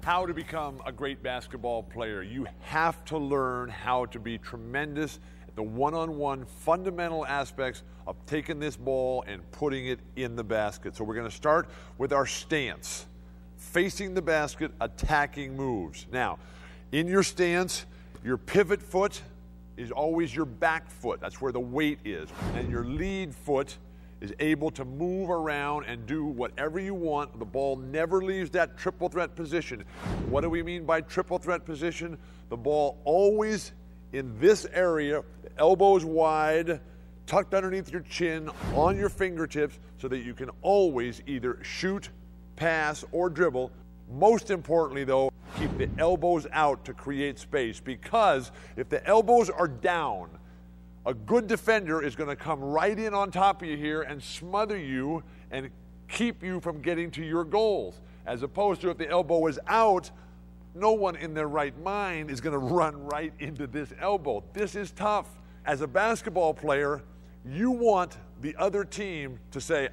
how to become a great basketball player. You have to learn how to be tremendous at the one-on-one fundamental aspects of taking this ball and putting it in the basket. So we're going to start with our stance. Facing the basket, attacking moves. Now, in your stance, your pivot foot is always your back foot. That's where the weight is. And your lead foot is able to move around and do whatever you want. The ball never leaves that triple threat position. What do we mean by triple threat position? The ball always in this area, the elbows wide, tucked underneath your chin, on your fingertips, so that you can always either shoot, pass, or dribble. Most importantly, though, keep the elbows out to create space, because if the elbows are down, a good defender is going to come right in on top of you here and smother you and keep you from getting to your goals. As opposed to if the elbow is out, no one in their right mind is going to run right into this elbow. This is tough. As a basketball player, you want the other team to say,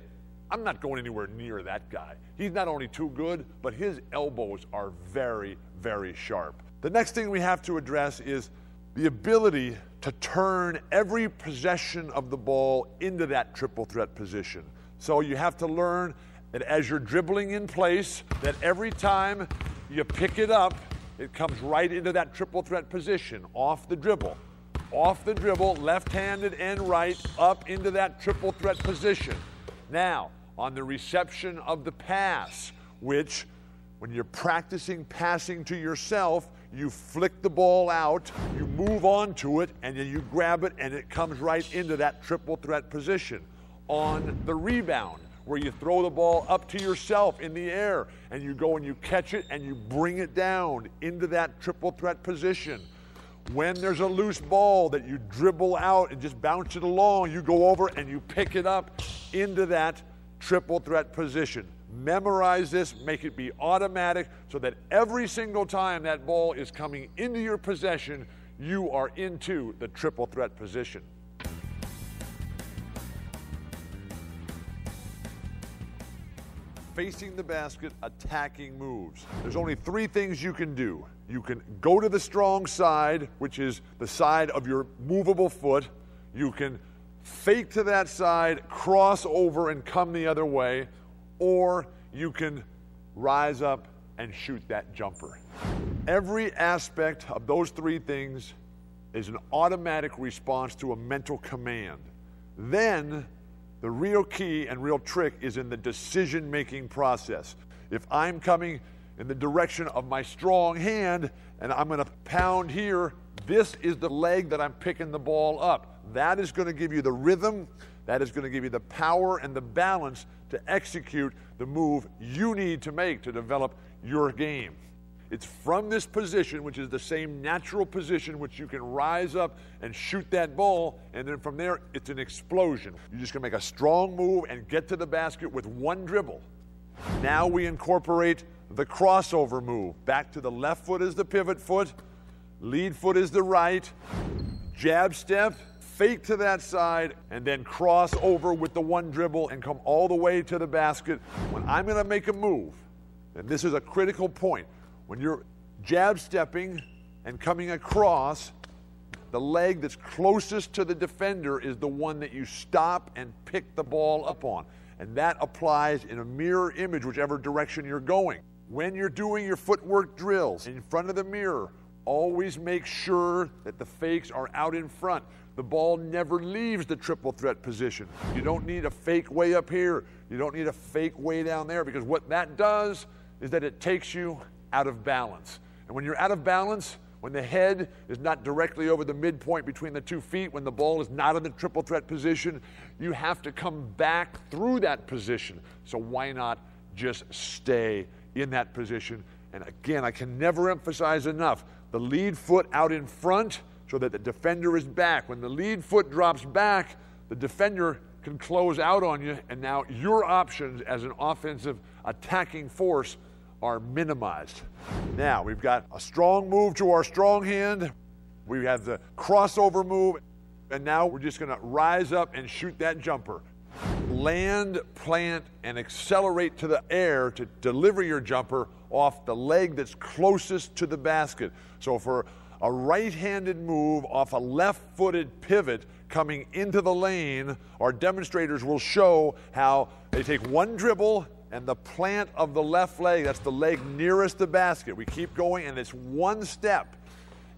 I'm not going anywhere near that guy. He's not only too good, but his elbows are very, very sharp. The next thing we have to address is the ability to turn every possession of the ball into that triple threat position. So you have to learn that as you're dribbling in place, that every time you pick it up, it comes right into that triple threat position, off the dribble. Off the dribble, left-handed and right, up into that triple threat position. Now, on the reception of the pass, which when you're practicing passing to yourself, you flick the ball out, you move on to it, and then you grab it, and it comes right into that triple threat position. On the rebound, where you throw the ball up to yourself in the air, and you go and you catch it, and you bring it down into that triple threat position. When there's a loose ball that you dribble out and just bounce it along, you go over and you pick it up into that triple threat position. Memorize this, make it be automatic, so that every single time that ball is coming into your possession, you are into the triple threat position. Facing the basket, attacking moves. There's only three things you can do. You can go to the strong side, which is the side of your movable foot. You can fake to that side, cross over and come the other way, or you can rise up and shoot that jumper. Every aspect of those three things is an automatic response to a mental command. Then the real key and real trick is in the decision-making process. If I'm coming in the direction of my strong hand and I'm going to pound here, this is the leg that I'm picking the ball up. That is going to give you the rhythm, that is going to give you the power and the balance to execute the move you need to make to develop your game. It's from this position, which is the same natural position which you can rise up and shoot that ball, and then from there, it's an explosion. You're just going to make a strong move and get to the basket with one dribble. Now we incorporate the crossover move. Back to the left foot is the pivot foot, lead foot is the right, jab step, fake to that side, and then cross over with the one dribble and come all the way to the basket. When I'm going to make a move, and this is a critical point, when you're jab stepping and coming across, the leg that's closest to the defender is the one that you stop and pick the ball up on. And that applies in a mirror image, whichever direction you're going. When you're doing your footwork drills in front of the mirror, always make sure that the fakes are out in front. The ball never leaves the triple threat position. You don't need a fake way up here. You don't need a fake way down there, because what that does is that it takes you out of balance. And when you're out of balance, when the head is not directly over the midpoint between the 2 feet, when the ball is not in the triple threat position, you have to come back through that position. So why not just stay in that position? And again, I can never emphasize enough, the lead foot out in front so that the defender is back. When the lead foot drops back, the defender can close out on you, and now your options as an offensive attacking force are minimized. Now, we've got a strong move to our strong hand. We have the crossover move, and now we're just going to rise up and shoot that jumper. land, plant, and accelerate to the air to deliver your jumper off the leg that's closest to the basket. So for a right-handed move off a left-footed pivot coming into the lane, our demonstrators will show how they take one dribble and the plant of the left leg, that's the leg nearest the basket. We keep going, and it's one step.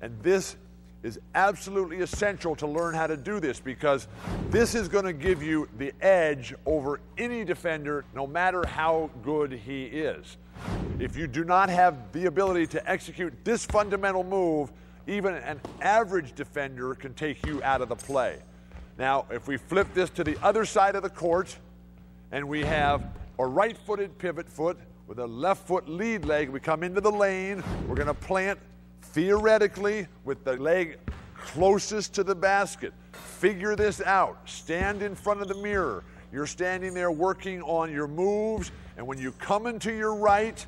And this is absolutely essential to learn how to do this, because this is going to give you the edge over any defender, no matter how good he is. If you do not have the ability to execute this fundamental move, even an average defender can take you out of the play. Now, if we flip this to the other side of the court, and we have a right-footed pivot foot with a left foot lead leg, we come into the lane, we're going to plant theoretically with the leg closest to the basket. Figure this out. Stand in front of the mirror. You're standing there working on your moves, and when you come into your right,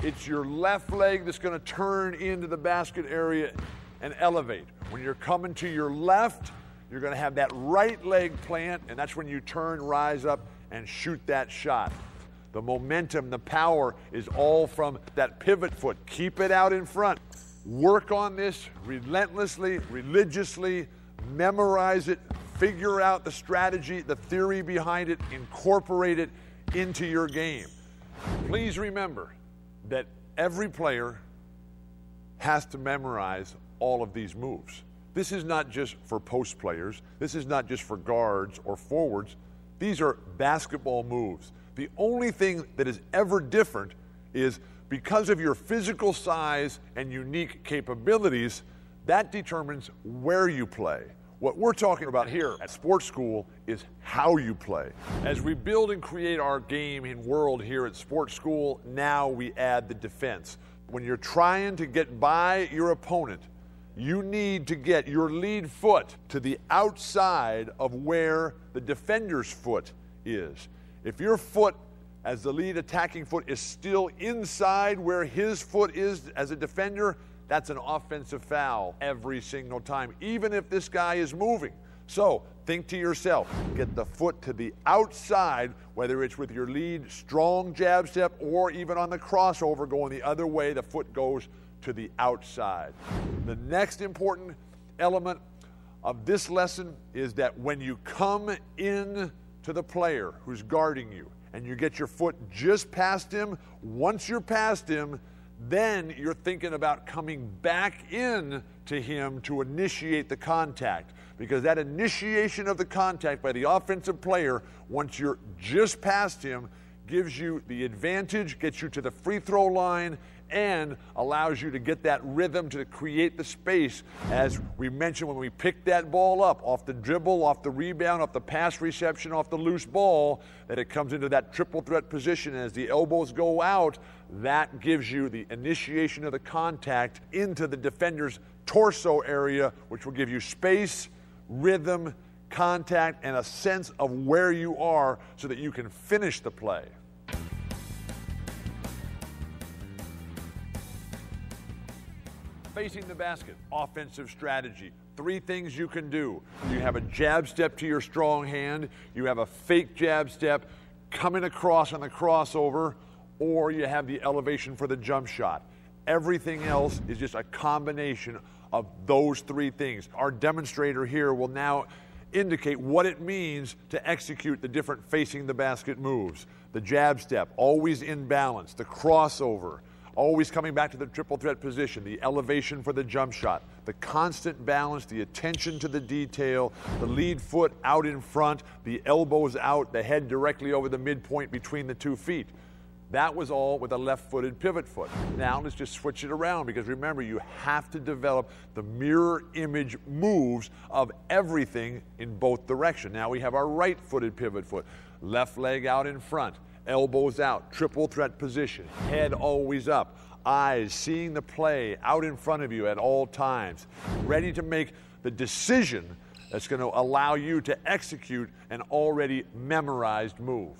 it's your left leg that's going to turn into the basket area and elevate. When you're coming to your left, you're going to have that right leg plant, and that's when you turn, rise up, and shoot that shot. The momentum, the power is all from that pivot foot. Keep it out in front. Work on this relentlessly, religiously, memorize it, figure out the strategy, the theory behind it, incorporate it into your game. Please remember that every player has to memorize all of these moves. This is not just for post players. This is not just for guards or forwards. These are basketball moves. The only thing that is ever different is because of your physical size and unique capabilities, that determines where you play. What we're talking about here at Sports School is how you play. As we build and create our game and world here at Sports School, now we add the defense. When you're trying to get by your opponent, you need to get your lead foot to the outside of where the defender's foot is. If your foot as the lead attacking foot is still inside where his foot is as a defender, that's an offensive foul every single time, even if this guy is moving. So think to yourself, get the foot to the outside, whether it's with your lead strong jab step or even on the crossover going the other way, the foot goes to the outside. The next important element of this lesson is that when you come in to the player who's guarding you and you get your foot just past him, once you're past him, then you're thinking about coming back in to him to initiate the contact, because that initiation of the contact by the offensive player, once you're just past him, gives you the advantage, gets you to the free throw line, and allows you to get that rhythm to create the space. As we mentioned, when we pick that ball up off the dribble, off the rebound, off the pass reception, off the loose ball, that it comes into that triple threat position. As the elbows go out, that gives you the initiation of the contact into the defender's torso area, which will give you space, rhythm, contact, and a sense of where you are so that you can finish the play. Facing the basket, offensive strategy. 3 things you can do. You have a jab step to your strong hand, you have a fake jab step coming across on the crossover, or you have the elevation for the jump shot. Everything else is just a combination of those 3 things. Our demonstrator here will now indicate what it means to execute the different facing the basket moves. The jab step, always in balance. The crossover, always coming back to the triple threat position. The elevation for the jump shot. The constant balance, the attention to the detail, the lead foot out in front, the elbows out, the head directly over the midpoint between the 2 feet. That was all with a left-footed pivot foot. Now let's just switch it around, because remember, you have to develop the mirror image moves of everything in both directions. Now we have our right-footed pivot foot. Left leg out in front, elbows out, triple threat position, head always up, eyes seeing the play out in front of you at all times, ready to make the decision that's going to allow you to execute an already memorized move.